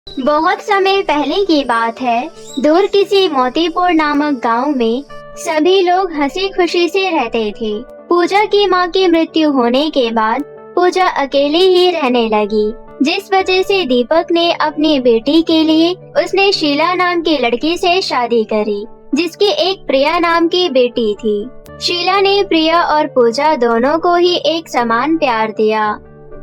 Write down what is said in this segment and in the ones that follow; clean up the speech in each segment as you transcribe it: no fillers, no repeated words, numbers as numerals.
बहुत समय पहले की बात है। दूर किसी मोतीपुर नामक गांव में सभी लोग हंसी खुशी से रहते थे। पूजा की मां की मृत्यु होने के बाद पूजा अकेली ही रहने लगी, जिस वजह से दीपक ने अपनी बेटी के लिए उसने शीला नाम की लड़की से शादी करी, जिसकी एक प्रिया नाम की बेटी थी। शीला ने प्रिया और पूजा दोनों को ही एक समान प्यार दिया,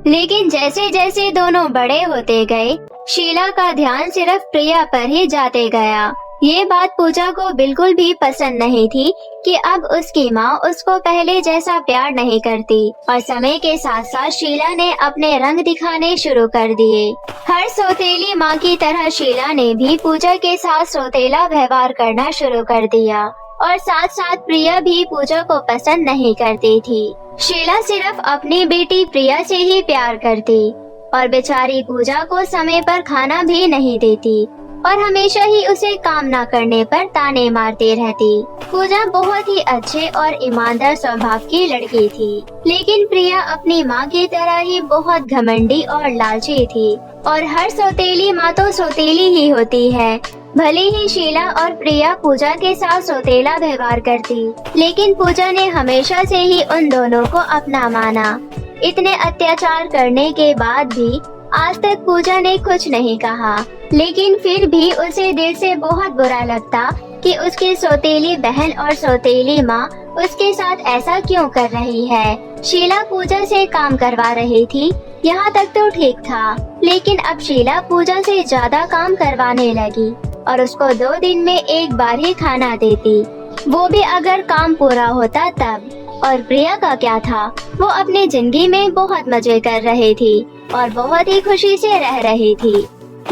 लेकिन जैसे जैसे दोनों बड़े होते गए, शीला का ध्यान सिर्फ प्रिया पर ही जाते गया। ये बात पूजा को बिल्कुल भी पसंद नहीं थी कि अब उसकी माँ उसको पहले जैसा प्यार नहीं करती, और समय के साथ साथ शीला ने अपने रंग दिखाने शुरू कर दिए। हर सौतेली माँ की तरह शीला ने भी पूजा के साथ सौतेला व्यवहार करना शुरू कर दिया, और साथ साथ प्रिया भी पूजा को पसंद नहीं करती थी। शीला सिर्फ अपनी बेटी प्रिया से ही प्यार करती, और बेचारी पूजा को समय पर खाना भी नहीं देती, और हमेशा ही उसे काम न करने पर ताने मारती रहती। पूजा बहुत ही अच्छे और ईमानदार स्वभाव की लड़की थी, लेकिन प्रिया अपनी माँ की तरह ही बहुत घमंडी और लालची थी, और हर सौतेली माँ तो सौतेली ही होती है। भले ही शीला और प्रिया पूजा के साथ सौतेला व्यवहार करती, लेकिन पूजा ने हमेशा से ही उन दोनों को अपना माना। इतने अत्याचार करने के बाद भी आज तक पूजा ने कुछ नहीं कहा, लेकिन फिर भी उसे दिल से बहुत बुरा लगता कि उसकी सौतेली बहन और सौतेली माँ उसके साथ ऐसा क्यों कर रही है। शीला पूजा से काम करवा रही थी, यहाँ तक तो ठीक था, लेकिन अब शीला पूजा से ज्यादा काम करवाने लगी और उसको 2 दिन में एक बार ही खाना देती, वो भी अगर काम पूरा होता तब। और प्रिया का क्या था, वो अपनी जिंदगी में बहुत मजे कर रही थी और बहुत ही खुशी से रह रही थी।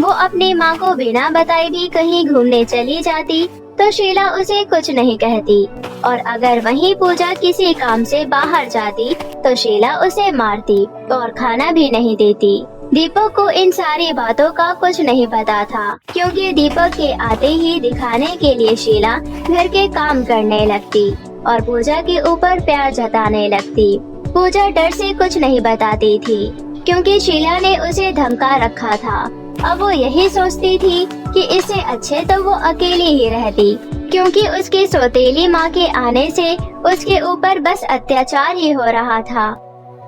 वो अपनी माँ को बिना बताए भी कहीं घूमने चली जाती तो शीला उसे कुछ नहीं कहती, और अगर वहीं पूजा किसी काम से बाहर जाती तो शीला उसे मारती और खाना भी नहीं देती। दीपक को इन सारी बातों का कुछ नहीं पता था, क्योंकि दीपक के आते ही दिखाने के लिए शीला घर के काम करने लगती और पूजा के ऊपर प्यार जताने लगती। पूजा डर से कुछ नहीं बताती थी, क्योंकि शीला ने उसे धमका रखा था। अब वो यही सोचती थी कि इससे अच्छे तो वो अकेली ही रहती, क्योंकि उसकी सौतेली माँ के आने से उसके ऊपर बस अत्याचार ही हो रहा था।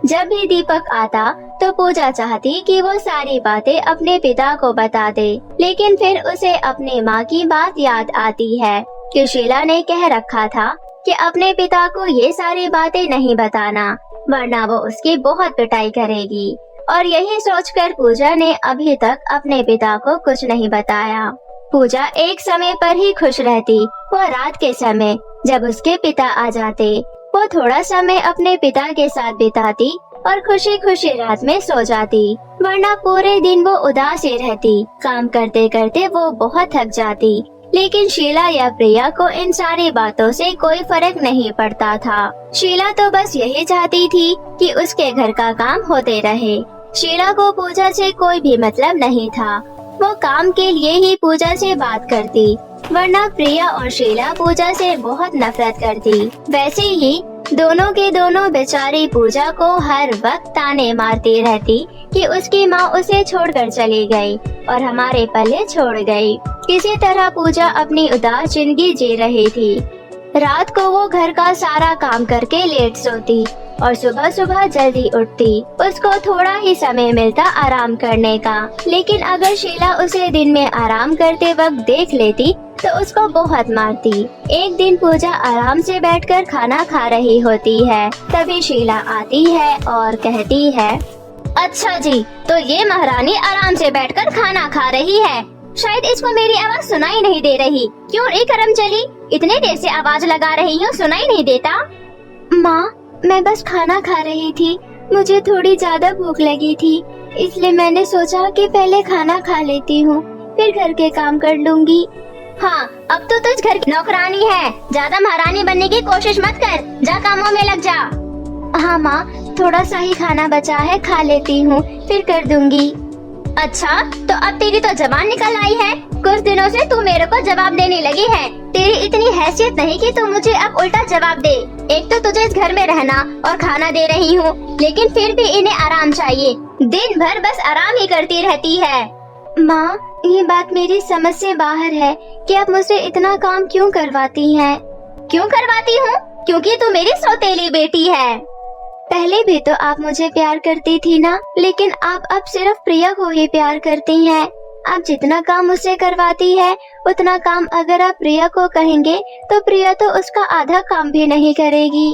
जब भी दीपक आता तो पूजा चाहती कि वो सारी बातें अपने पिता को बता दे, लेकिन फिर उसे अपनी माँ की बात याद आती है कि शीला ने कह रखा था कि अपने पिता को ये सारी बातें नहीं बताना, वरना वो उसकी बहुत पिटाई करेगी। और यही सोचकर पूजा ने अभी तक अपने पिता को कुछ नहीं बताया। पूजा एक समय पर ही खुश रहती, वो रात के समय जब उसके पिता आ जाते, वो थोड़ा समय अपने पिता के साथ बिताती और खुशी खुशी रात में सो जाती, वरना पूरे दिन वो उदास ही रहती। काम करते करते वो बहुत थक जाती, लेकिन शीला या प्रिया को इन सारी बातों से कोई फर्क नहीं पड़ता था। शीला तो बस यही चाहती थी कि उसके घर का काम होते रहे। शीला को पूजा से कोई भी मतलब नहीं था, वो काम के लिए ही पूजा से बात करती, वरना प्रिया और शीला पूजा से बहुत नफरत करती। वैसे ही दोनों के दोनों बेचारी पूजा को हर वक्त ताने मारती रहती कि उसकी माँ उसे छोड़कर चली गई और हमारे पल्ले छोड़ गई। किसी तरह पूजा अपनी उदास जिंदगी जी रही थी। रात को वो घर का सारा काम करके लेट सोती और सुबह सुबह जल्दी उठती। उसको थोड़ा ही समय मिलता आराम करने का, लेकिन अगर शीला उसे दिन में आराम करते वक्त देख लेती तो उसको बहुत मारती। एक दिन पूजा आराम से बैठकर खाना खा रही होती है, तभी शीला आती है और कहती है, अच्छा जी, तो ये महारानी आराम से बैठकर खाना खा रही है, शायद इसको मेरी आवाज सुनाई नहीं दे रही। क्यों रे करम चली, इतने देर से आवाज लगा रही हूँ, सुनाई नहीं देता? माँ, मैं बस खाना खा रही थी, मुझे थोड़ी ज्यादा भूख लगी थी, इसलिए मैंने सोचा कि पहले खाना खा लेती हूँ, फिर घर के काम कर लूंगी। हाँ, अब तो तुझ घर की नौकरानी है, ज्यादा महारानी बनने की कोशिश मत कर, जा कामों में लग जा। हाँ माँ, थोड़ा सा ही खाना बचा है, खा लेती हूँ, फिर कर दूंगी। अच्छा, तो अब तेरी तो जबान निकल आई है, कुछ दिनों से तू मेरे को जवाब देने लगी है। तेरी इतनी हैसियत नहीं कि तू मुझे अब उल्टा जवाब दे। एक तो तुझे इस घर में रहना और खाना दे रही हूँ, लेकिन फिर भी इन्हें आराम चाहिए, दिन भर बस आराम ही करती रहती है। माँ, ये बात मेरी समझ से बाहर है कि आप मुझसे इतना काम क्यों करवाती हैं? क्यों करवाती हूँ? क्योंकि तू मेरी सौतेली बेटी है। पहले भी तो आप मुझे प्यार करती थी ना, लेकिन आप अब सिर्फ प्रिया को ही प्यार करती हैं। आप जितना काम मुझसे करवाती है, उतना काम अगर आप प्रिया को कहेंगे तो प्रिया तो उसका आधा काम भी नहीं करेगी।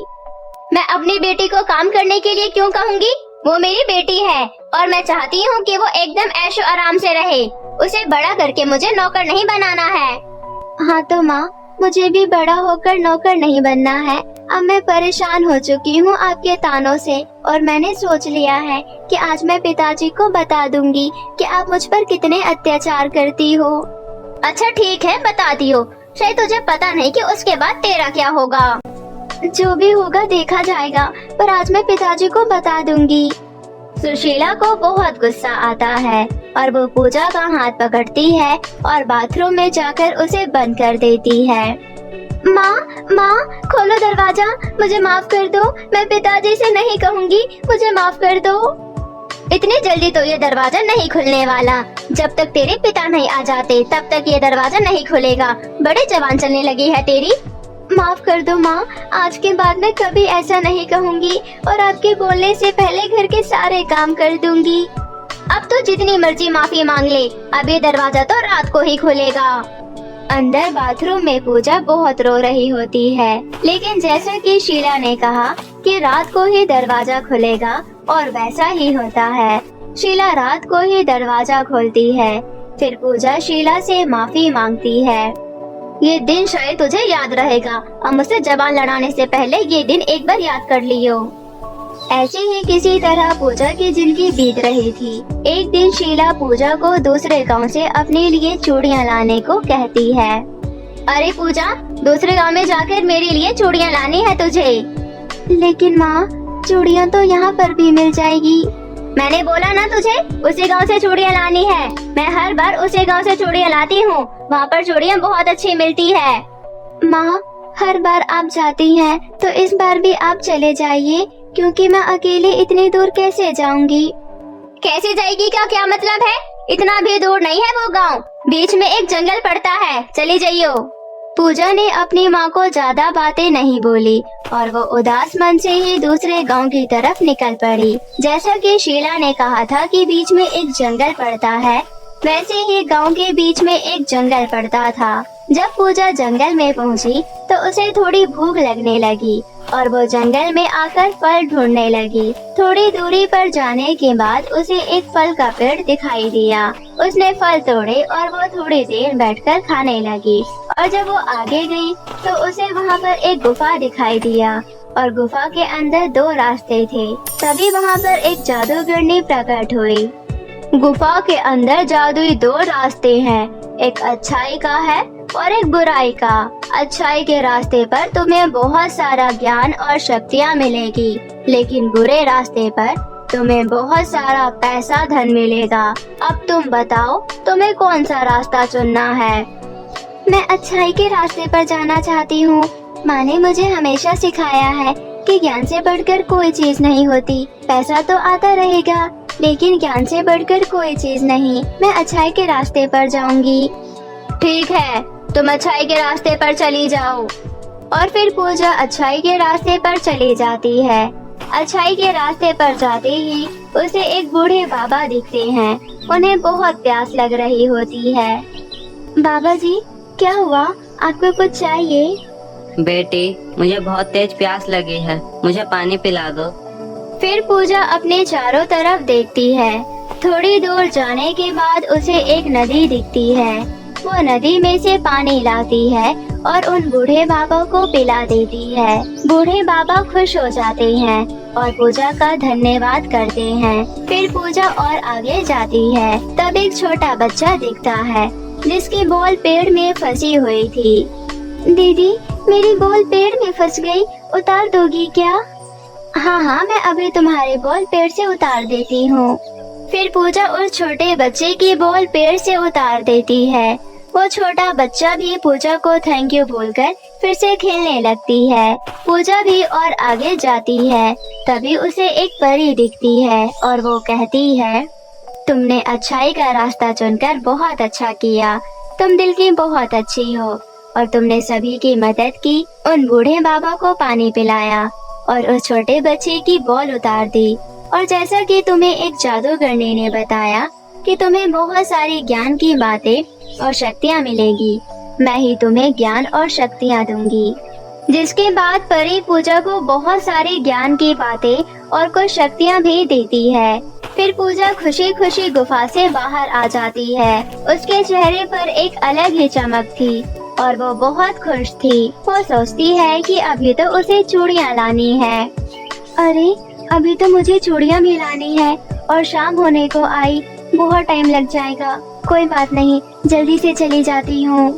मैं अपनी बेटी को काम करने के लिए क्यों कहूँगी? वो मेरी बेटी है और मैं चाहती हूँ कि वो एकदम ऐशो आराम से रहे। उसे बड़ा करके मुझे नौकर नहीं बनाना है। हाँ तो माँ, मुझे भी बड़ा होकर नौकर नहीं बनना है। अब मैं परेशान हो चुकी हूँ आपके तानों से और मैंने सोच लिया है कि आज मैं पिताजी को बता दूंगी कि आप मुझ पर कितने अत्याचार करती हो। अच्छा ठीक है, बताती हो। शायद तुझे पता नहीं कि उसके बाद तेरा क्या होगा। जो भी होगा देखा जाएगा, पर आज मैं पिताजी को बता दूंगी। सुशीला को बहुत गुस्सा आता है और वो पूजा का हाथ पकड़ती है और बाथरूम में जाकर उसे बंद कर देती है। माँ, माँ, खोलो दरवाजा, मुझे माफ कर दो। मैं पिताजी से नहीं कहूँगी, मुझे माफ कर दो। इतनी जल्दी तो ये दरवाजा नहीं खुलने वाला। जब तक तेरे पिता नहीं आ जाते तब तक ये दरवाजा नहीं खुलेगा। बड़े जवान चलने लगी है तेरी। माफ कर दो माँ, आज के बाद मैं कभी ऐसा नहीं कहूँगी और आपके बोलने से पहले घर के सारे काम कर दूंगी। अब तो जितनी मर्जी माफी मांग ले, अब ये दरवाजा तो रात को ही खुलेगा। अंदर बाथरूम में पूजा बहुत रो रही होती है, लेकिन जैसा कि शीला ने कहा कि रात को ही दरवाजा खुलेगा और वैसा ही होता है। शीला रात को ही दरवाजा खोलती है। फिर पूजा शीला से माफी मांगती है। ये दिन शायद तुझे याद रहेगा। अब मुझसे जबान लड़ाने से पहले ये दिन एक बार याद कर लियो। ऐसे ही किसी तरह पूजा की जिंदगी बीत रही थी। एक दिन शीला पूजा को दूसरे गांव से अपने लिए चूड़ियां लाने को कहती है। अरे पूजा, दूसरे गांव में जाकर मेरे लिए चूड़ियां लानी है तुझे। लेकिन माँ, चूड़ियां तो यहाँ पर भी मिल जाएगी। मैंने बोला ना तुझे, उसी गांव से चूड़ियां लानी है। मैं हर बार उसी गांव से चूड़ियां लाती हूँ। वहाँ पर चूड़ियां बहुत अच्छी मिलती है। माँ, हर बार आप जाती हैं तो इस बार भी आप चले जाइए, क्योंकि मैं अकेले इतनी दूर कैसे जाऊंगी। कैसे जाएगी का क्या मतलब है? इतना भी दूर नहीं है वो गांव, बीच में एक जंगल पड़ता है, चली जाइयो। पूजा ने अपनी माँ को ज्यादा बातें नहीं बोली और वो उदास मन से ही दूसरे गांव की तरफ निकल पड़ी। जैसा कि शीला ने कहा था कि बीच में एक जंगल पड़ता है, वैसे ही गांव के बीच में एक जंगल पड़ता था। जब पूजा जंगल में पहुंची तो उसे थोड़ी भूख लगने लगी और वो जंगल में आकर फल ढूंढने लगी। थोड़ी दूरी पर जाने के बाद उसे एक फल का पेड़ दिखाई दिया। उसने फल तोड़े और वो थोड़ी देर बैठकर खाने लगी और जब वो आगे गई तो उसे वहाँ पर एक गुफा दिखाई दिया और गुफा के अंदर 2 रास्ते थे। तभी वहाँ पर एक जादूगरनी प्रकट हुई। गुफा के अंदर जादुई 2 रास्ते हैं, एक अच्छाई का है और एक बुराई का। अच्छाई के रास्ते पर तुम्हें बहुत सारा ज्ञान और शक्तियाँ मिलेगी, लेकिन बुरे रास्ते पर तुम्हें बहुत सारा पैसा धन मिलेगा। अब तुम बताओ, तुम्हें कौन सा रास्ता चुनना है? मैं अच्छाई के रास्ते पर जाना चाहती हूँ। माँ ने मुझे हमेशा सिखाया है कि ज्ञान से बढ़कर कोई चीज नहीं होती। पैसा तो आता रहेगा, लेकिन ज्ञान से बढ़कर कोई चीज नहीं। मैं अच्छाई के रास्ते पर जाऊंगी। ठीक है, तुम अच्छाई के रास्ते पर चली जाओ। और फिर पूजा अच्छाई के रास्ते पर चली जाती है। अच्छाई के रास्ते पर जाते ही उसे एक बूढ़े बाबा दिखते हैं। उन्हें बहुत प्यास लग रही होती है। बाबा जी, क्या हुआ? आपको कुछ चाहिए? बेटी, मुझे बहुत तेज प्यास लगी है, मुझे पानी पिला दो। फिर पूजा अपने चारों तरफ देखती है। थोड़ी दूर जाने के बाद उसे एक नदी दिखती है। वो नदी में से पानी लाती है और उन बूढ़े बाबा को पिला देती है। बूढ़े बाबा खुश हो जाते हैं और पूजा का धन्यवाद करते हैं। फिर पूजा और आगे जाती है। तब एक छोटा बच्चा दिखता है जिसकी बॉल पेड़ में फंसी हुई थी। दीदी, मेरी बॉल पेड़ में फंस गई, उतार दोगी क्या? हाँ, मैं अभी तुम्हारे बॉल पेड़ से उतार देती हूँ। फिर पूजा उस छोटे बच्चे की बॉल पेड़ से उतार देती है। वो छोटा बच्चा भी पूजा को थैंक यू बोलकर फिर से खेलने लगती है। पूजा भी और आगे जाती है। तभी उसे एक परी दिखती है और वो कहती है, तुमने अच्छाई का रास्ता चुनकर बहुत अच्छा किया। तुम दिल की बहुत अच्छी हो और तुमने सभी की मदद की। उन बूढ़े बाबा को पानी पिलाया और उस छोटे बच्चे की बॉल उतार दी। और जैसा कि तुम्हें एक जादूगरनी ने बताया कि तुम्हें बहुत सारी ज्ञान की बातें और शक्तियाँ मिलेगी, मैं ही तुम्हें ज्ञान और शक्तियाँ दूंगी। जिसके बाद परी पूजा को बहुत सारी ज्ञान की बातें और कुछ शक्तियाँ भी देती है। फिर पूजा खुशी खुशी गुफा से बाहर आ जाती है। उसके चेहरे पर एक अलग ही चमक थी और वो बहुत खुश थी। वो सोचती है कि अभी तो उसे चूड़ियाँ लानी है। अरे अभी तो मुझे चूड़ियाँ भी लानी है और शाम होने को आई, बहुत टाइम लग जाएगा। कोई बात नहीं, जल्दी से चली जाती हूँ।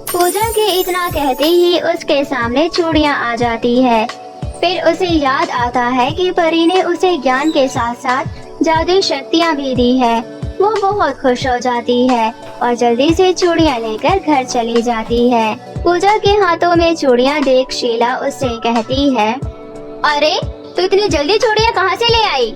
पूजा के इतना कहते ही उसके सामने चूड़ियाँ आ जाती है। फिर उसे याद आता है कि परी ने उसे ज्ञान के साथ साथ जादुई शक्तियाँ भी दी है। वो बहुत खुश हो जाती है और जल्दी से चूड़ियाँ लेकर घर चली जाती है। पूजा के हाथों में चूड़ियाँ देख शीला उससे कहती है, अरे तू इतनी जल्दी चूड़ियाँ कहाँ से ले आई?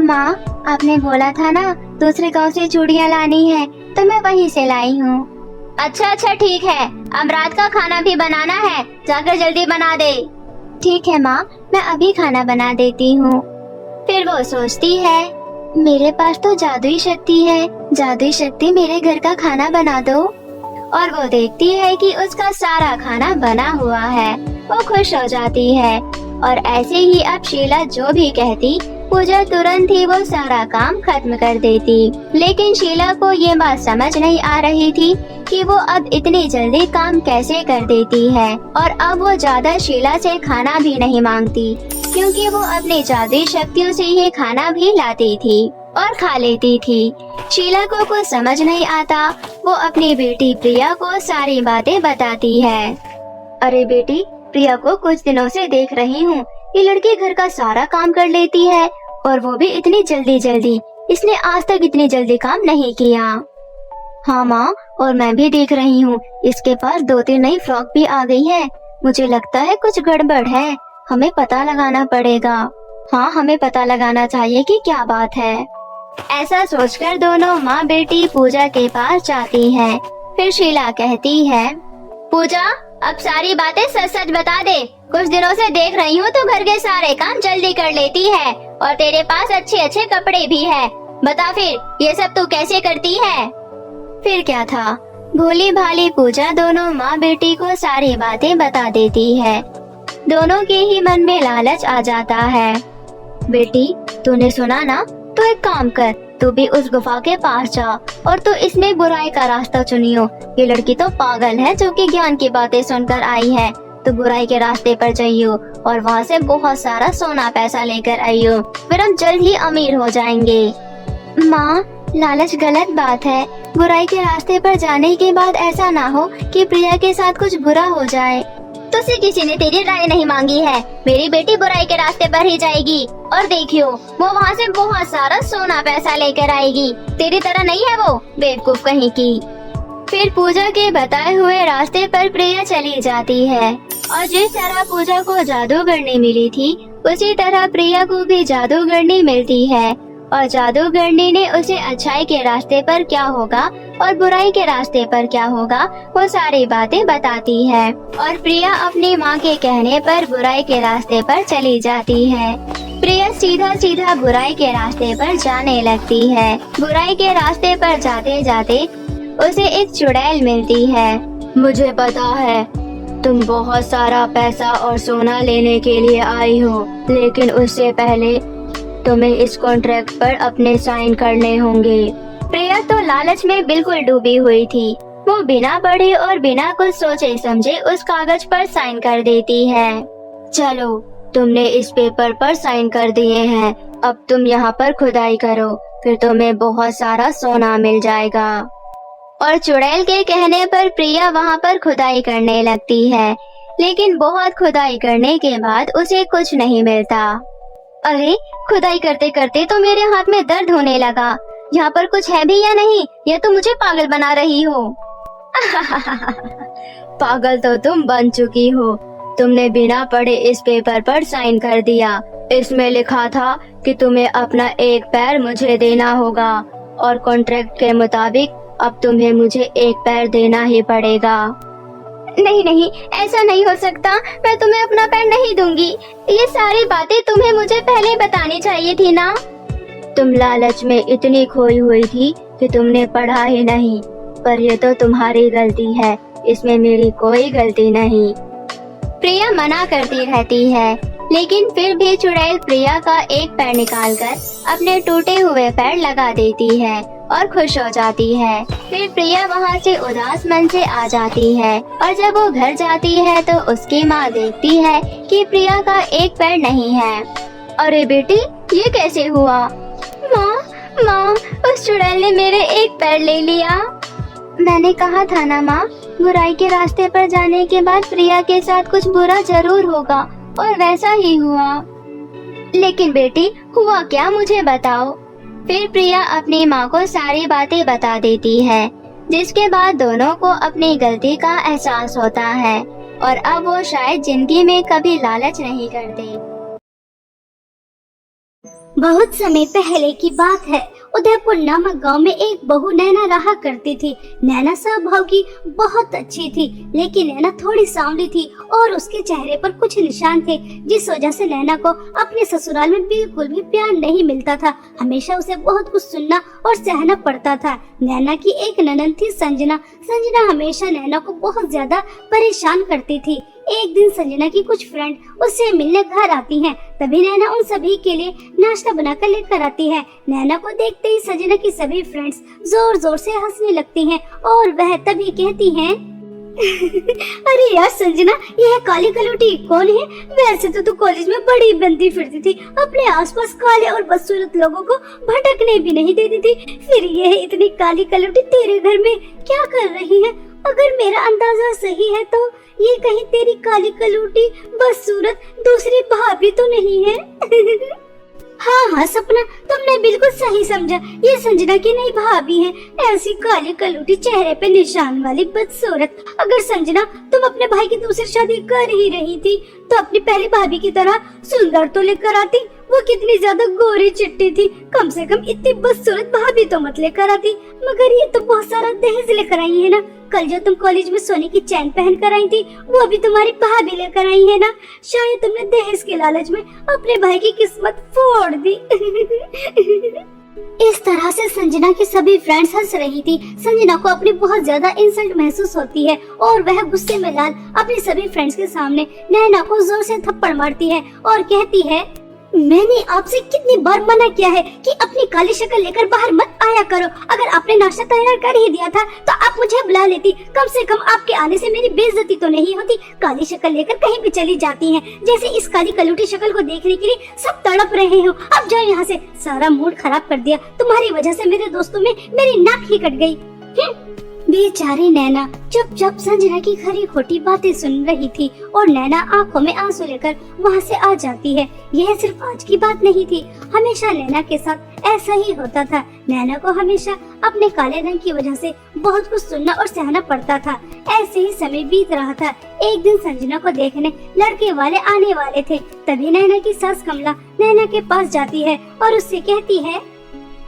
माँ, आपने बोला था ना दूसरे गांव से चूड़ियाँ लानी है, तो मैं वहीं से लाई हूँ। अच्छा ठीक है, अब रात का खाना भी बनाना है, जाकर जल्दी बना दे। ठीक है माँ, मैं अभी खाना बना देती हूँ। फिर वो सोचती है, मेरे पास तो जादुई शक्ति है, जादुई शक्ति मेरे घर का खाना बना दो। और वो देखती है कि उसका सारा खाना बना हुआ है। वो खुश हो जाती है और ऐसे ही अब शीला जो भी कहती, पूजा तुरंत ही वो सारा काम खत्म कर देती। लेकिन शीला को ये बात समझ नहीं आ रही थी कि वो अब इतनी जल्दी काम कैसे कर देती है। और अब वो ज्यादा शीला से खाना भी नहीं मांगती, क्योंकि वो अपनी जादुई शक्तियों से ही खाना भी लाती थी और खा लेती थी। शीला को कुछ समझ नहीं आता। वो अपनी बेटी प्रिया को सारी बातें बताती है। अरे बेटी, प्रिया को कुछ दिनों से देख रही हूँ, ये लड़की घर का सारा काम कर लेती है और वो भी इतनी जल्दी। इसने आज तक इतनी जल्दी काम नहीं किया। हाँ माँ, और मैं भी देख रही हूँ इसके पास 2-3 नई फ्रॉक भी आ गई है। मुझे लगता है कुछ गड़बड़ है, हमें पता लगाना पड़ेगा। हाँ, हमें पता लगाना चाहिए कि क्या बात है। ऐसा सोचकर दोनों माँ बेटी पूजा के पास जाती हैं। फिर शीला कहती है, पूजा अब सारी बातें सच सच बता दे। कुछ दिनों से देख रही हूँ तो घर के सारे काम जल्दी कर लेती है और तेरे पास अच्छे कपड़े भी है। बता फिर ये सब तू कैसे करती है? फिर क्या था, भोली भाली पूजा दोनों माँ बेटी को सारी बातें बता देती है। दोनों के ही मन में लालच आ जाता है। बेटी, तूने सुना ना, तू एक काम कर, तू भी उस गुफा के पास जा और तू इसमें बुराई का रास्ता चुनियो। ये लड़की तो पागल है जो कि ज्ञान की बातें सुनकर आई है। तो बुराई के रास्ते पर जाइयो और वहाँ से बहुत सारा सोना पैसा लेकर आइयो, फिर हम जल्द ही अमीर हो जाएंगे। माँ, लालच गलत बात है। बुराई के रास्ते पर जाने के बाद ऐसा ना हो कि प्रिया के साथ कुछ बुरा हो जाए। तुझसे किसी ने तेरी राय नहीं मांगी है। मेरी बेटी बुराई के रास्ते पर ही जाएगी और देखियो वो वहाँ से बहुत सारा सोना पैसा लेकर आएगी। तेरी तरह नहीं है वो, बेवकूफ कहीं की। फिर पूजा के बताए हुए रास्ते पर प्रिया चली जाती है और जिस तरह पूजा को जादूगरनी मिली थी, उसी तरह प्रिया को भी जादूगरनी मिलती है। और जादूगरनी ने उसे अच्छाई के रास्ते पर क्या होगा और बुराई के रास्ते पर क्या होगा वो सारी बातें बताती है। और प्रिया अपनी माँ के कहने पर बुराई के रास्ते पर चली जाती है। प्रिया सीधा बुराई के रास्ते पर जाने लगती है। बुराई के रास्ते पर जाते जाते उसे एक चुड़ैल मिलती है। मुझे पता है तुम बहुत सारा पैसा और सोना लेने के लिए आई हो, लेकिन उससे पहले तुम्हें इस कॉन्ट्रैक्ट पर अपने साइन करने होंगे। प्रिया तो लालच में बिल्कुल डूबी हुई थी। वो बिना पढ़े और बिना कुछ सोचे समझे उस कागज पर साइन कर देती है। चलो, तुमने इस पेपर पर साइन कर दिए हैं, अब तुम यहाँ पर खुदाई करो, फिर तुम्हें बहुत सारा सोना मिल जाएगा। और चुड़ैल के कहने पर प्रिया वहाँ पर खुदाई करने लगती है, लेकिन बहुत खुदाई करने के बाद उसे कुछ नहीं मिलता। अरे, खुदाई करते करते तो मेरे हाथ में दर्द होने लगा। यहाँ पर कुछ है भी या नहीं, या तो मुझे पागल बना रही हो? पागल तो तुम बन चुकी हो। तुमने बिना पढ़े इस पेपर पर साइन कर दिया। इसमें लिखा था कि तुम्हें अपना एक पैर मुझे देना होगा और कॉन्ट्रैक्ट के मुताबिक अब तुम्हें मुझे एक पैर देना ही पड़ेगा। नहीं नहीं, ऐसा नहीं हो सकता। मैं तुम्हें अपना पैर नहीं दूंगी। ये सारी बातें तुम्हें मुझे पहले बतानी चाहिए थी ना। तुम लालच में इतनी खोई हुई थी कि तुमने पढ़ा ही नहीं। पर ये तो तुम्हारी गलती है, इसमें मेरी कोई गलती नहीं। प्रिया मना करती रहती है, लेकिन फिर भी चुड़ैल प्रिया का एक पैर निकालकर अपने टूटे हुए पैर लगा देती है और खुश हो जाती है। फिर प्रिया वहाँ से उदास मन से आ जाती है और जब वो घर जाती है तो उसकी माँ देखती है कि प्रिया का एक पैर नहीं है। अरे बेटी, ये कैसे हुआ? माँ, उस चुड़ैल ने मेरे एक पैर ले लिया। मैंने कहा था ना माँ, बुराई के रास्ते पर जाने के बाद प्रिया के साथ कुछ बुरा जरूर होगा, और वैसा ही हुआ। लेकिन बेटी, हुआ क्या, मुझे बताओ। फिर प्रिया अपनी माँ को सारी बातें बता देती है, जिसके बाद दोनों को अपनी गलती का एहसास होता है और अब वो शायद जिंदगी में कभी लालच नहीं करते। बहुत समय पहले की बात है। उदयपुर नामक गांव में एक बहू नैना रहा करती थी। नैना स्वभाव की बहुत अच्छी थी, लेकिन नैना थोड़ी सांवली थी और उसके चेहरे पर कुछ निशान थे, जिस वजह से नैना को अपने ससुराल में बिल्कुल भी प्यार नहीं मिलता था। हमेशा उसे बहुत कुछ सुनना और सहना पड़ता था। नैना की एक ननद थी संजना। संजना हमेशा नैना को बहुत ज्यादा परेशान करती थी। एक दिन संजना की कुछ फ्रेंड उससे मिलने घर आती हैं। तभी नैना उन सभी के लिए नाश्ता बनाकर लेकर आती है। नैना को देखते ही संजना की सभी फ्रेंड्स जोर जोर से हंसने लगती हैं और वह तभी कहती हैं अरे यार संजना, यह काली कलूटी कौन है? वैसे तो तू कॉलेज में बड़ी बनती फिरती थी, अपने आसपास काले और बदसूरत लोगों को भटकने भी नहीं देती थी, फिर यह इतनी काली कलूटी तेरे घर में क्या कर रही है? अगर मेरा अंदाजा सही है तो ये कहीं तेरी काली कलूटी बदसूरत दूसरी भाभी तो नहीं है? हाँ सपना, तुमने बिल्कुल सही समझा। ये संजना की नई भाभी है, ऐसी काली कलूटी चेहरे पे निशान वाली बदसूरत। अगर संजना तुम अपने भाई की दूसरी शादी कर ही रही थी तो अपनी पहली भाभी की तरह सुंदर तो लेकर आती। वो कितनी ज्यादा गोरी चिट्टी थी, कम से कम इतनी बदसूरत भाभी तो मत लेकर आती। मगर ये तो बहुत सारा दहेज लेकर आई है ना। कल जो तुम कॉलेज में सोने की चैन पहन कर आई थी वो भी तुम्हारी भाभी लेकर आई है ना। शायद तुमने दहेज के लालच में अपने भाई की किस्मत फोड़ दी। इस तरह से संजना की सभी फ्रेंड्स हंस रही थी। संजना को अपनी बहुत ज्यादा इंसल्ट महसूस होती है और वह गुस्से में लाल अपनी सभी फ्रेंड्स के सामने नैना को जोर से थप्पड़ मारती है और कहती है, मैंने आपसे कितनी बार मना किया है कि अपनी काली शक्ल लेकर बाहर मत आया करो। अगर आपने नाश्ता तैयार कर ही दिया था तो आप मुझे बुला लेती। कम से कम आपके आने से मेरी बेइज्जती तो नहीं होती। काली शक्ल लेकर कहीं भी चली जाती हैं, जैसे इस काली कलूटी शक्ल को देखने के लिए सब तड़प रहे हो। अब जाओ यहाँ से, सारा मूड खराब कर दिया। तुम्हारी वजह से मेरे दोस्तों में मेरी नाक ही कट गई। बेचारी नैना चुपचाप संजना की खरी खोटी बातें सुन रही थी और नैना आंखों में आंसू लेकर वहाँ से आ जाती है। यह सिर्फ आज की बात नहीं थी, हमेशा नैना के साथ ऐसा ही होता था। नैना को हमेशा अपने काले रंग की वजह से बहुत कुछ सुनना और सहना पड़ता था। ऐसे ही समय बीत रहा था। एक दिन संजना को देखने लड़के वाले आने वाले थे। तभी नैना की सास कमला नैना के पास जाती है और उससे कहती है,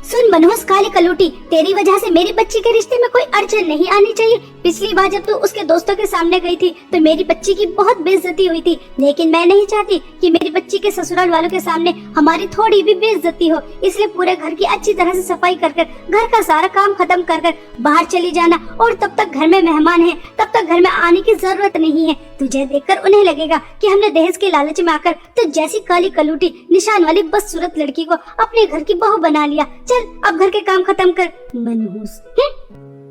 सुन मनहूस काली कलूटी, तेरी वजह से मेरी बच्ची के रिश्ते में कोई अड़चन नहीं आनी चाहिए। पिछली बार जब तू उसके दोस्तों के सामने गई थी तो मेरी बच्ची की बहुत बेइज्जती हुई थी, लेकिन मैं नहीं चाहती कि मेरी बच्ची के ससुराल वालों के सामने हमारी थोड़ी भी बेइज्जती हो। इसलिए पूरे घर की अच्छी तरह से सफाई कर घर का सारा काम खत्म कर बाहर चली जाना और तब तक घर में मेहमान है, तब तक घर में आने की जरूरत नहीं है। तुझे देखकर उन्हें लगेगा कि हमने दहेज के लालच में आकर तो जैसी काली कलूटी निशान वाली बदसूरत लड़की को अपने घर की बहू बना लिया। चल अब घर के काम खत्म कर। मनहूस।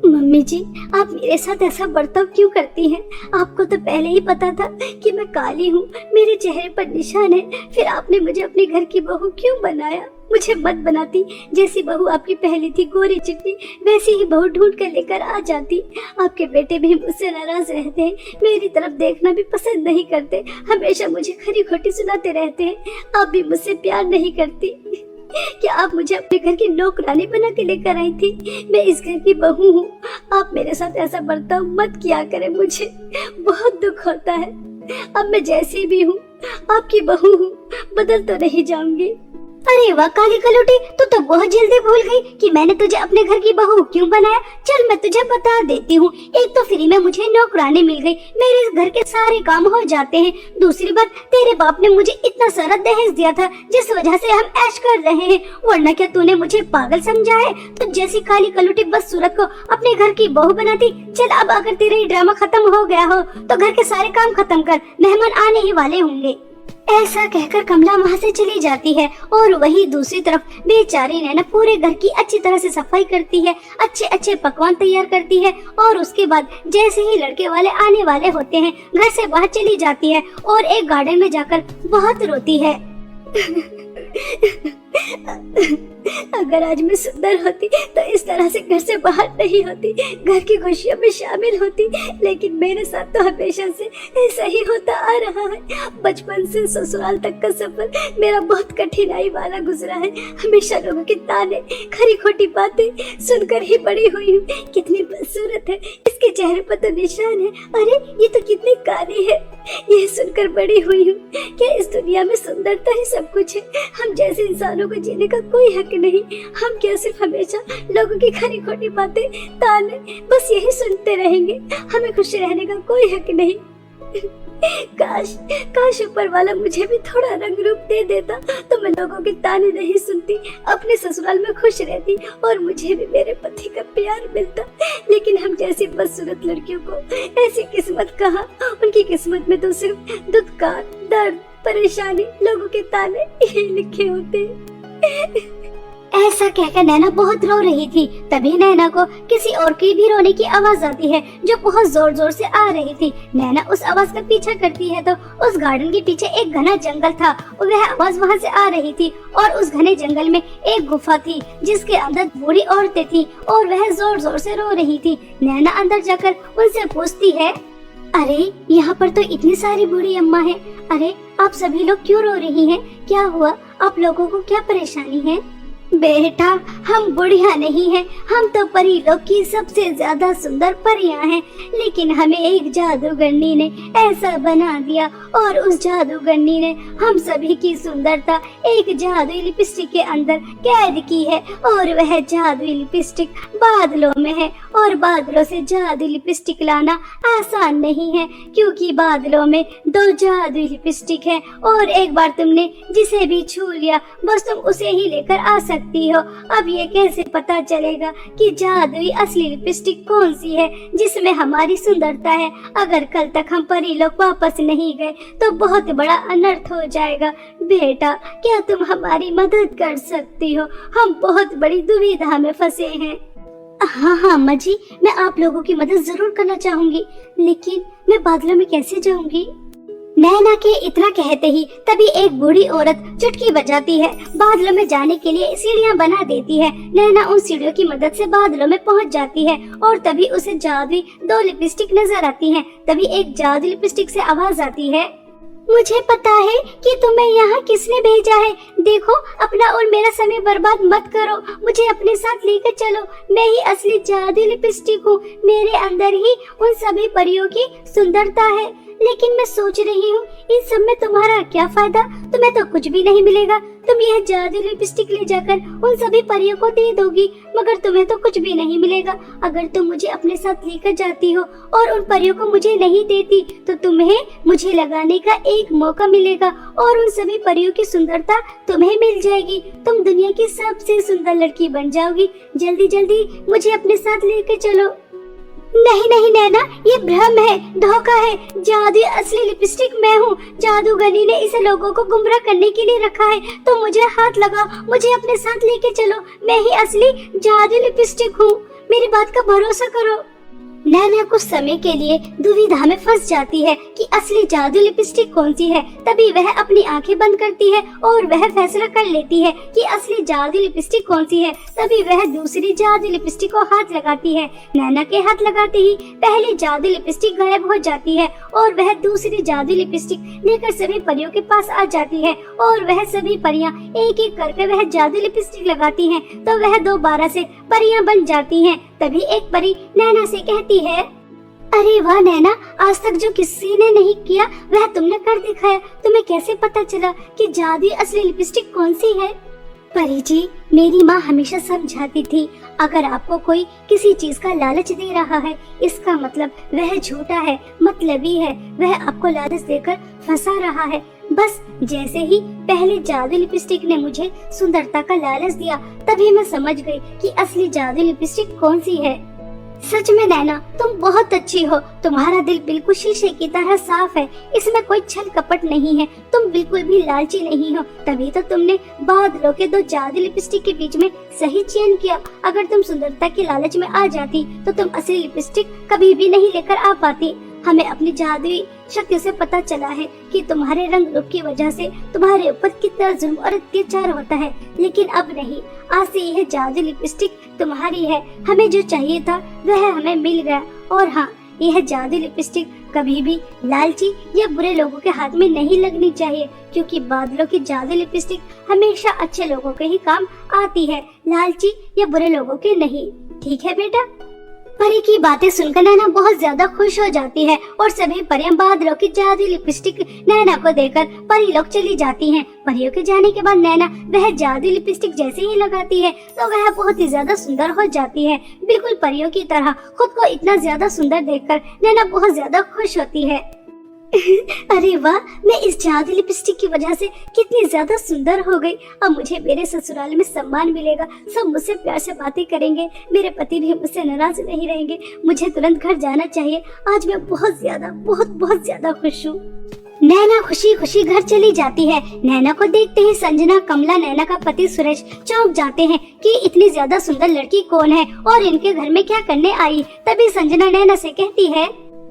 मम्मी जी, आप मेरे साथ ऐसा बर्ताव क्यों करती हैं? आपको तो पहले ही पता था कि मैं काली हूँ, मेरे चेहरे पर निशान है, फिर आपने मुझे अपने घर की बहू क्यों बनाया? मुझे मत बनाती। जैसी बहू आपकी पहली थी गोरी चिट्टी, वैसी ही बहू ढूंढ कर लेकर आ जाती। आपके बेटे भी मुझसे नाराज रहते हैं, मेरी तरफ देखना भी पसंद नहीं करते, हमेशा मुझे खरी खोटी सुनाते रहते हैं। आप भी मुझसे प्यार नहीं करती। क्या आप मुझे अपने घर की नौकरानी बना के लेकर आई थी? मैं इस घर की बहू हूँ। आप मेरे साथ ऐसा बर्ताव मत किया करें, मुझे बहुत दुख होता है। अब मैं जैसी भी हूँ आपकी बहू हूँ, बदल तो नहीं जाऊंगी। अरे वाह काली कलौटी, तू तो बहुत जल्दी भूल गई कि मैंने तुझे अपने घर की बहू क्यों बनाया। चल मैं तुझे बता देती हूँ। एक तो फ्री में मुझे नौकरानी मिल गई, मेरे घर के सारे काम हो जाते हैं। दूसरी बात, तेरे बाप ने मुझे इतना सारा दहेज दिया था जिस वजह से हम ऐश कर रहे हैं, वरना क्या तूने मुझे पागल समझा है? तो जैसी काली कलौटी बस सूरत को अपने घर की बहू बनाती। चल अब अगर तेरा ये ड्रामा खत्म हो गया हो तो घर के सारे काम खत्म कर, मेहमान आने ही वाले होंगे। ऐसा कहकर कमला वहाँ से चली जाती है और वही दूसरी तरफ बेचारी नैना पूरे घर की अच्छी तरह से सफाई करती है, अच्छे अच्छे पकवान तैयार करती है और उसके बाद जैसे ही लड़के वाले आने वाले होते हैं घर से बाहर चली जाती है और एक गार्डन में जाकर बहुत रोती है। अगर आज मैं सुंदर होती तो इस तरह से घर से बाहर नहीं होती, घर की खुशियों में शामिल होती, लेकिन मेरे साथ तो हमेशा से ऐसा ही होता आ रहा है। बचपन से ससुराल तक का सफर मेरा बहुत कठिनाई वाला गुजरा है। हमेशा लोगों के ताने, खरी खोटी बातें सुनकर ही बड़ी हुई हूँ। कितनी बदसूरत है, इसके चेहरे पर तो निशान है, अरे ये तो कितनी काली है, यह सुनकर बड़ी हुई हूँ। क्या इस दुनिया में सुंदरता ही सब कुछ है? हम जैसे इंसानों को जीने का कोई हक नहीं। हम क्या सिर्फ हमेशा लोगों की खरी खोटी बातें, ताने बस यही सुनते रहेंगे? हमें खुश रहने का कोई हक नहीं। काश ऊपर वाला मुझे भी थोड़ा रंग रूप दे देता तो मैं लोगों के ताने नहीं सुनती, अपने ससुराल में खुश रहती और मुझे भी मेरे पति का प्यार मिलता। लेकिन हम जैसी बदसूरत लड़कियों को ऐसी किस्मत कहाँ? उनकी किस्मत में तो सिर्फ दुख का दर्द, परेशानी, लोगों के ताने यही लिखे होते। ऐसा कहकर नैना बहुत रो रही थी। तभी नैना को किसी और की भी रोने की आवाज आती है जो बहुत जोर जोर से आ रही थी। नैना उस आवाज का पीछा करती है तो उस गार्डन के पीछे एक घना जंगल था और वह आवाज वहां से आ रही थी और उस घने जंगल में एक गुफा थी जिसके अंदर बूढ़ी औरतें थी और वह जोर जोर से रो रही थी। नैना अंदर जाकर उनसे पूछती है, अरे यहाँ पर तो इतनी सारी बूढ़ी अम्मा है, अरे आप सभी लोग क्यों रो रही हैं? क्या हुआ? आप लोगों को क्या परेशानी है? बेटा हम बुढ़िया नहीं हैं, हम तो परी लोग की सबसे ज्यादा सुंदर परियां हैं, लेकिन हमें एक जादूगरनी ने ऐसा बना दिया और उस जादूगरनी ने हम सभी की सुंदरता एक जादुई लिपस्टिक के अंदर कैद की है और वह जादुई लिपस्टिक बादलों में है और बादलों से जादुई लिपस्टिक लाना आसान नहीं है क्योंकि बादलों में दो जादुई लिपस्टिक है और एक बार तुमने जिसे भी छू लिया बस तुम उसे ही लेकर आ सकती हो। अब ये कैसे पता चलेगा कि जादुई असली लिपस्टिक कौन सी है जिसमें हमारी सुंदरता है? अगर कल तक हम परी लोग वापस नहीं गए तो बहुत बड़ा अनर्थ हो जाएगा। बेटा क्या तुम हमारी मदद कर सकती हो? हम बहुत बड़ी दुविधा में फंसे हैं। हाँ अम्मा जी, मैं आप लोगों की मदद जरूर करना चाहूंगी, लेकिन मैं बादलों में कैसे जाऊंगी? नैना के इतना कहते ही तभी एक बूढ़ी औरत चुटकी बजाती है। बादलों में जाने के लिए सीढ़ियां बना देती है। नैना उन सीढ़ियों की मदद से बादलों में पहुंच जाती है और तभी उसे जादुई दो लिपस्टिक नजर आती हैं। तभी एक जादुई लिपस्टिक से आवाज आती है, मुझे पता है कि तुम्हें यहाँ किसने भेजा है। देखो अपना और मेरा समय बर्बाद मत करो, मुझे अपने साथ लेकर चलो। मैं ही असली जादुई लिपस्टिक हूँ, मेरे अंदर ही उन सभी परियों की सुंदरता है। लेकिन मैं सोच रही हूँ इन सब में तुम्हारा क्या फायदा? तुम्हें तो कुछ भी नहीं मिलेगा। तुम यह जादुई लिपस्टिक ले जाकर उन सभी परियों को दे दोगी मगर तुम्हें तो कुछ भी नहीं मिलेगा। अगर तुम मुझे अपने साथ लेकर जाती हो और उन परियों को मुझे नहीं देती तो तुम्हें मुझे लगाने का एक मौका मिलेगा और उन सभी परियों की सुंदरता तुम्हें मिल जाएगी। तुम दुनिया की सबसे सुंदर लड़की बन जाओगी। जल्दी जल्दी मुझे अपने साथ लेकर चलो। नहीं नहीं नैना, ये भ्रम है, धोखा है। जादुई असली लिपस्टिक मैं हूँ। जादूगरनी ने इसे लोगों को गुमराह करने के लिए रखा है। तो मुझे हाथ लगाओ, मुझे अपने साथ लेके चलो। मैं ही असली जादुई लिपस्टिक हूँ, मेरी बात का भरोसा करो। नैना कुछ समय के लिए दुविधा में फंस जाती है कि असली जादुई लिपस्टिक कौन सी है। तभी वह अपनी आंखें बंद करती है और वह फैसला कर लेती है कि असली जादुई लिपस्टिक कौन सी है। तभी वह दूसरी जादुई लिपस्टिक को हाथ लगाती है। नैना के हाथ लगाते ही पहली जादुई लिपस्टिक गायब हो जाती है और वह दूसरी जादुई लिपस्टिक लेकर सभी परियों के पास आ जाती है और वह सभी परियां एक एक करके वह जादुई लिपस्टिक लगाती हैं तो वह दोबारा से परियां बन जाती हैं। तभी एक परी नैना से कहती है, अरे वाह नैना, आज तक जो किसी ने नहीं किया वह तुमने कर दिखाया। तुम्हें कैसे पता चला कि जादुई असली लिपस्टिक कौन सी है? परी जी, मेरी माँ हमेशा समझाती थी, अगर आपको कोई किसी चीज का लालच दे रहा है, इसका मतलब वह झूठा है, मतलबी है, वह आपको लालच देकर फंसा रहा है। बस जैसे ही पहले जादू लिपस्टिक ने मुझे सुंदरता का लालच दिया, तभी मैं समझ गई कि असली जादू लिपस्टिक कौन सी है। सच में नैना, तुम बहुत अच्छी हो। तुम्हारा दिल बिल्कुल शीशे की तरह साफ है, इसमें कोई छल कपट नहीं है। तुम बिल्कुल भी लालची नहीं हो, तभी तो तुमने बादलों के 2 जादू लिपस्टिक के बीच में सही चयन किया। अगर तुम सुंदरता के लालच में आ जाती तो तुम असली लिपस्टिक कभी भी नहीं लेकर आ पाती। हमें अपनी जादुई शक्ति से पता चला है कि तुम्हारे रंग रूप की वजह से तुम्हारे ऊपर कितना जुल्म और अत्याचार होता है, लेकिन अब नहीं। आज से यह जादू लिपस्टिक तुम्हारी है। हमें जो चाहिए था वह हमें मिल गया। और हाँ, यह जादू लिपस्टिक कभी भी लालची या बुरे लोगों के हाथ में नहीं लगनी चाहिए, क्योंकि बादलों की जादू लिपस्टिक हमेशा अच्छे लोगों के ही काम आती है, लालची या बुरे लोगों के नहीं। ठीक है बेटा। परी की बातें सुनकर नैना बहुत ज्यादा खुश हो जाती है और सभी परियां बादलों की जादू लिपस्टिक नैना को देकर परी लोग चली जाती हैं। परियों के जाने के बाद नैना वह जादू लिपस्टिक जैसे ही लगाती है तो वह बहुत ही ज्यादा सुंदर हो जाती है, बिल्कुल परियों की तरह। खुद को इतना ज्यादा सुंदर देखकर नैना बहुत ज्यादा खुश होती है। अरे वाह, मैं इस जादू लिपस्टिक की वजह से कितनी ज्यादा सुंदर हो गई। अब मुझे मेरे ससुराल में सम्मान मिलेगा, सब मुझसे प्यार से बातें करेंगे, मेरे पति भी मुझसे नाराज नहीं रहेंगे। मुझे तुरंत घर जाना चाहिए। आज मैं बहुत ज्यादा खुश हूँ। नैना खुशी खुशी घर चली जाती है। नैना को देखते ही संजना, कमला, नैना का पति सुरेश चौंक जाते हैं कि इतनी ज्यादा सुंदर लड़की कौन है और इनके घर में क्या करने आई। तभी संजना नैना से कहती है,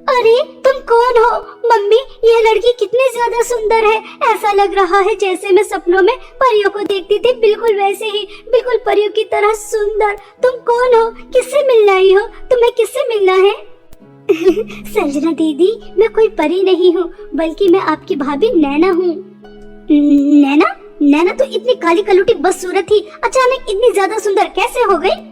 अरे तुम कौन हो? मम्मी, यह लड़की कितनी ज्यादा सुंदर है। ऐसा लग रहा है जैसे मैं सपनों में परियों को देखती थी, बिल्कुल वैसे ही, बिल्कुल परियों की तरह सुंदर। तुम कौन हो? किससे मिलने आई हो? तुम्हें किससे मिलना है? संजना दीदी, मैं कोई परी नहीं हूँ, बल्कि मैं आपकी भाभी नैना हूँ। नैना? नैना तो इतनी काली कलूटी बदसूरत थी, अचानक इतनी ज्यादा सुंदर कैसे हो गई?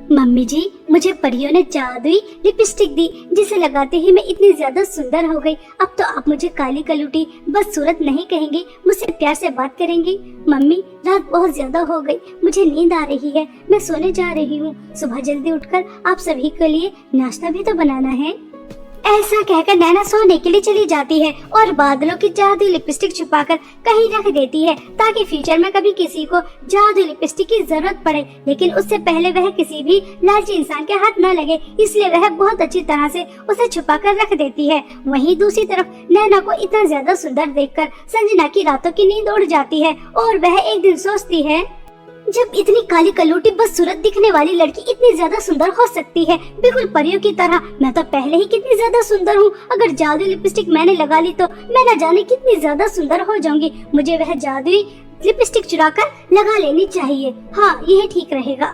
मम्मी जी, मुझे परियों ने जादुई लिपस्टिक दी, जिसे लगाते ही मैं इतनी ज्यादा सुंदर हो गई। अब तो आप मुझे काली कलूटी बदसूरत नहीं कहेंगी, मुझसे प्यार से बात करेंगी। मम्मी, रात बहुत ज्यादा हो गई, मुझे नींद आ रही है, मैं सोने जा रही हूँ। सुबह जल्दी उठकर आप सभी के लिए नाश्ता भी तो बनाना है। ऐसा कहकर नैना सोने के लिए चली जाती है और बादलों की जादू लिपस्टिक छुपाकर कहीं रख देती है, ताकि फ्यूचर में कभी किसी को जादू लिपस्टिक की जरूरत पड़े, लेकिन उससे पहले वह किसी भी लालची इंसान के हाथ न लगे, इसलिए वह बहुत अच्छी तरह से उसे छुपाकर रख देती है। वहीं दूसरी तरफ नैना को इतना ज्यादा सुंदर देखकर संजना की रातों की नींद उड़ जाती है और वह एक दिन सोचती है, जब इतनी काली कलूटी बदसूरत दिखने वाली लड़की इतनी ज्यादा सुंदर हो सकती है, बिल्कुल परियों की तरह, मैं तो पहले ही कितनी ज्यादा सुंदर हूँ। अगर जादू लिपस्टिक मैंने लगा ली तो मैं न जाने कितनी ज्यादा सुंदर हो जाऊंगी। मुझे वह जादुई लिपस्टिक चुराकर लगा लेनी चाहिए। हाँ, यह ठीक रहेगा।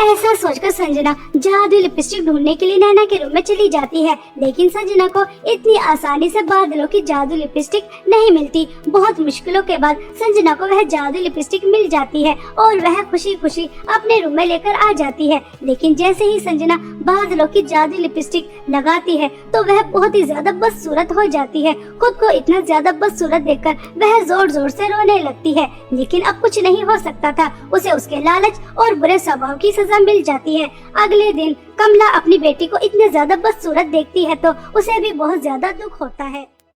ऐसा सोचकर संजना जादू लिपस्टिक ढूंढने के लिए नैना के रूम में चली जाती है, लेकिन संजना को इतनी आसानी से बादलों की जादू लिपस्टिक नहीं मिलती। बहुत मुश्किलों के बाद संजना को वह जादू लिपस्टिक मिल जाती है और वह खुशी खुशी अपने रूम में लेकर आ जाती है। लेकिन जैसे ही संजना बादलों की जादू लिपस्टिक लगाती है तो वह बहुत ही ज्यादा बदसूरत हो जाती है। खुद को इतना ज्यादा बदसूरत देखकर वह जोर जोर से रोने लगती है, लेकिन अब कुछ नहीं हो सकता था। उसे उसके लालच और बुरे स्वभाव की सजा मिल जाती है। अगले दिन कमला अपनी बेटी को इतने ज्यादा बदसूरत देखती है तो उसे भी बहुत ज्यादा दुख होता है।